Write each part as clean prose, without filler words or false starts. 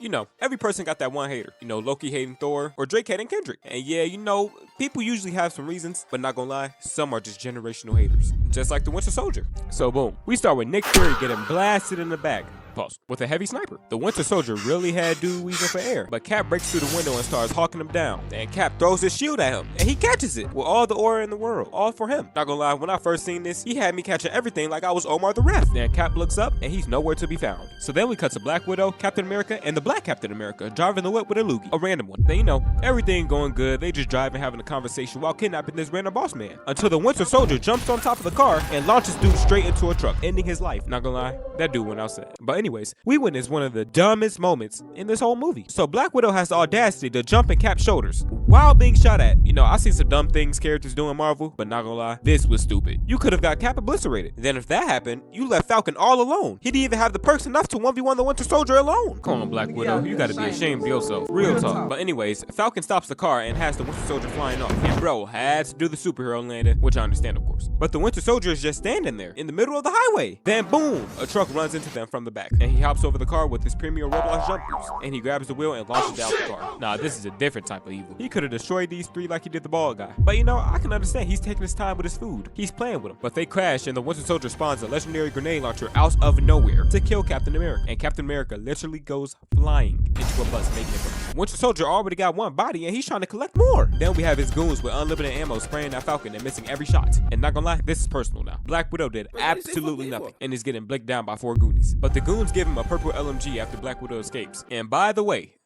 You know, every person got that one hater. You know, Lowkey hating Thor or Drake hating Kendrick. And yeah, you know, people usually have some reasons, but not gonna lie, some are just generational haters. Just like the Winter Soldier. So boom, we start with Nick Fury getting blasted in the back. Pause. With a heavy sniper. The Winter Soldier really had dude weaving for air, but Cap breaks through the window and starts hawking him down. Then Cap throws his shield at him, and he catches it with all the aura in the world, all for him. Not gonna lie, when I first seen this, he had me catching everything like I was Omar the Ref. Then Cap looks up, and he's nowhere to be found. So then we cut to Black Widow, Captain America, and the Black Captain America driving the whip with a loogie, a random one. Then you know, everything going good, they just driving having a conversation while kidnapping this random boss man, until the Winter Soldier jumps on top of the car and launches dude straight into a truck, ending his life. Not gonna lie, that dude went outside. But anyways, we witness one of the dumbest moments in this whole movie. So Black Widow has the audacity to jump in Cap's shoulders while being shot at. You know, I seen some dumb things characters do in Marvel, but not gonna lie, this was stupid. You could have got Cap obliterated. Then if that happened, you left Falcon all alone. He didn't even have the perks enough to 1v1 the Winter Soldier alone. Come on, Black Widow, you gotta be ashamed of yourself. Real talk. But anyways, Falcon stops the car and has the Winter Soldier flying off. And bro had to do the superhero landing, which I understand of course. But the Winter Soldier is just standing there in the middle of the highway. Then boom, a truck runs into them from the back. And he hops over the car with his premium Roblox jump boost, and he grabs the wheel and launches out the car. Nah, this is a different type of evil. He could have destroyed these three like he did the bald guy. But you know, I can understand he's taking his time with his food. He's playing with them. But they crash and the Winter Soldier spawns a legendary grenade launcher out of nowhere to kill Captain America. And Captain America literally goes flying into a bus, making it burn. Winter Soldier already got one body and he's trying to collect more. Then we have his goons with unlimited ammo spraying that Falcon and missing every shot. And not gonna lie, this is personal now. Black Widow did absolutely nothing and is getting blicked down by 4 goonies. But the goons give him a purple LMG after Black Widow escapes. And by the way,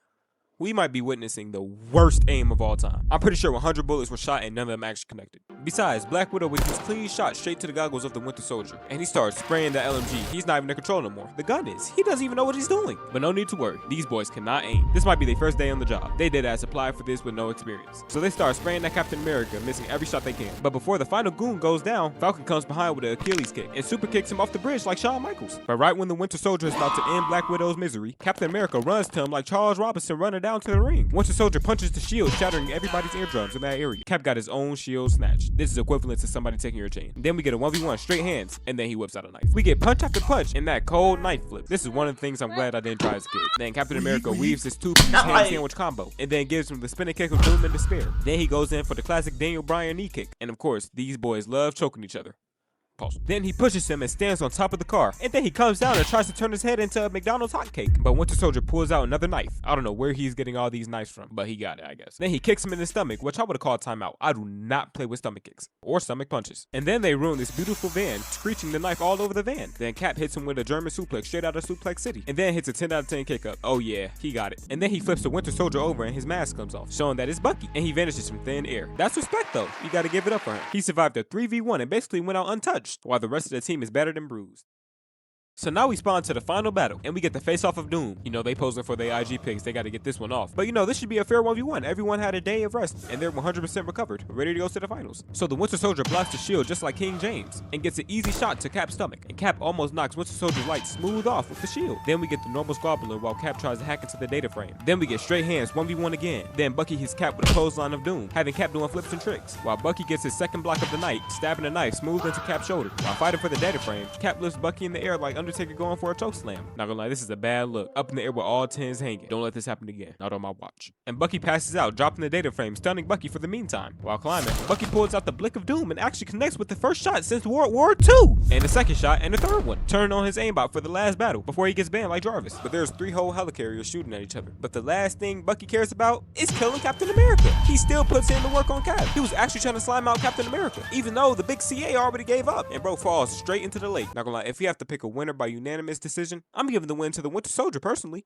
we might be witnessing the worst aim of all time. I'm pretty sure 100 bullets were shot and none of them actually connected. Besides, Black Widow with these clean shots straight to the goggles of the Winter Soldier. And he starts spraying the LMG. He's not even in control no more. The gun is. He doesn't even know what he's doing. But no need to worry. These boys cannot aim. This might be their first day on the job. They did apply for this with no experience. So they start spraying that Captain America, missing every shot they can. But before the final goon goes down, Falcon comes behind with an Achilles kick and super kicks him off the bridge like Shawn Michaels. But right when the Winter Soldier is about to end Black Widow's misery, Captain America runs to him like Charles Robinson running down to the ring. Winter Soldier punches the shield, shattering everybody's eardrums in that area. Cap got his own shield snatched. This is equivalent to somebody taking your chain. Then we get a 1v1 straight hands, and then he whips out a knife. We get punch after punch in that cold knife flip. This is one of the things I'm glad I didn't try as a kid. Then Captain America weaves his 2-piece hand sandwich combo, and then gives him the spinning kick of doom and despair. Then he goes in for the classic Daniel Bryan knee kick. And of course, these boys love choking each other. Pause. Then he pushes him and stands on top of the car, and then he comes down and tries to turn his head into a McDonald's hotcake. But Winter Soldier pulls out another knife. I don't know where he's getting all these knives from, but he got it, I guess. Then he kicks him in the stomach, which I would have called timeout. I do not play with stomach kicks or stomach punches. And then they ruin this beautiful van, screeching the knife all over the van. Then Cap hits him with a German suplex straight out of Suplex City, and then hits a 10 out of 10 kick up. Oh yeah, he got it. And then he flips the Winter Soldier over and his mask comes off, showing that it's Bucky, and he vanishes from thin air. That's respect though. You gotta give it up for him. He survived a 3v1 and basically went out untouched, while the rest of the team is battered and bruised. So now we spawn to the final battle, and we get the face-off of Doom. You know, they posing for their IG pics, they gotta get this one off. But you know, this should be a fair 1v1. Everyone had a day of rest, and they're 100% recovered, ready to go to the finals. So the Winter Soldier blocks the shield just like King James, and gets an easy shot to Cap's stomach. And Cap almost knocks Winter Soldier's light smooth off with the shield. Then we get the normal squabbler while Cap tries to hack into the data frame. Then we get straight hands 1v1 again. Then Bucky hits Cap with a clothesline of Doom, having Cap doing flips and tricks. While Bucky gets his second block of the night, stabbing a knife smooth into Cap's shoulder. While fighting for the data frame, Cap lifts Bucky in the air like Undertaker going for a slam. Not gonna lie, this is a bad look. Up in the air with all 10s hanging. Don't let this happen again. Not on my watch. And Bucky passes out, dropping the data frame, stunning Bucky for the meantime. While climbing, Bucky pulls out the Blick of Doom and actually connects with the first shot since World War II. And the second shot and the third one. Turning on his aimbot for the last battle before he gets banned like Jarvis. But there's 3 whole helicarriers shooting at each other. But the last thing Bucky cares about is killing Captain America. He still puts in the work on Cap. He was actually trying to slime out Captain America, even though the big CA already gave up. And bro falls straight into the lake. Not gonna lie, if you have to pick a winner by unanimous decision, I'm giving the win to the Winter Soldier personally.